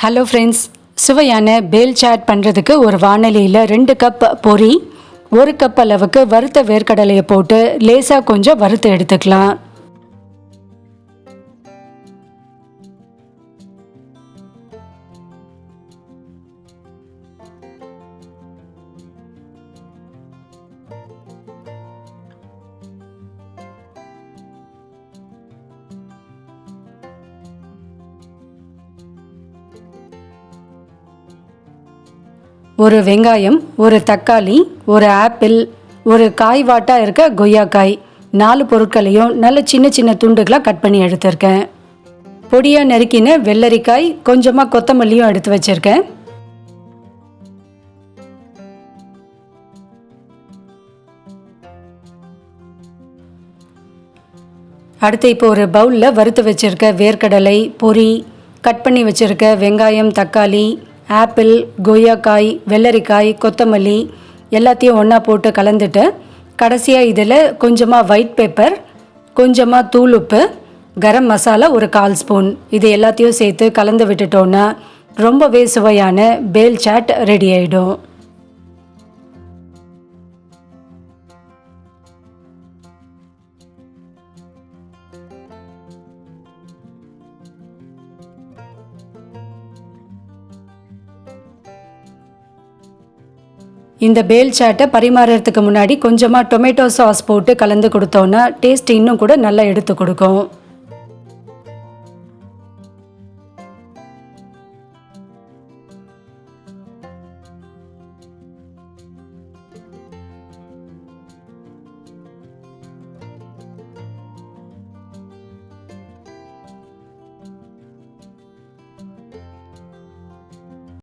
Hello friends, சுவையான பேல் chat பண்ணுறதுக்கு ஒரு வாணலியில் 2 கப் பொரி, 1 கப் அளவுக்கு வறுத்த வேர்க்கடலையை போட்டு லேசாக கொஞ்சம் வறுத்து எடுத்துக்கலாம். ஒரு வெங்காயம், ஒரு தக்காளி, ஒரு ஆப்பிள், ஒரு காய் வாட்டா இருக்க கொய்யாக்காய், 4 பொருட்களையும் நல்ல சின்ன சின்ன துண்டுகளாக கட் பண்ணி எடுத்திருக்கேன். பொடியாக நறுக்கின வெள்ளரிக்காய், கொஞ்சமாக கொத்தமல்லியும் எடுத்து வச்சுருக்கேன். அடுத்து இப்போ ஒரு பவுலில் வறுத்து வச்சுருக்க வேர்க்கடலை, பொரி, கட் பண்ணி வச்சுருக்க வெங்காயம், தக்காளி, ஆப்பிள், கொய்யாக்காய், வெள்ளரிக்காய், கொத்தமல்லி எல்லாத்தையும் ஒன்றா போட்டு கலந்துட்டு, கடைசியாக இதில் கொஞ்சமாக ஒயிட் பெப்பர், கொஞ்சமாக தூள் உப்பு, கரம் மசாலா ஒரு 1/4 ஸ்பூன் இது எல்லாத்தையும் சேர்த்து கலந்து விட்டுட்டோன்னா ரொம்பவே சுவையான பேல் சாட் ரெடி ஆகிடும். இந்த பேல் சாட்டை பரிமாறுறதுக்கு முன்னாடி கொஞ்சமாக டொமேட்டோ சாஸ் போட்டு கலந்து கொடுத்தோன்னா டேஸ்ட் இன்னும் கூட நல்லா எடுத்து கொடுக்கும்.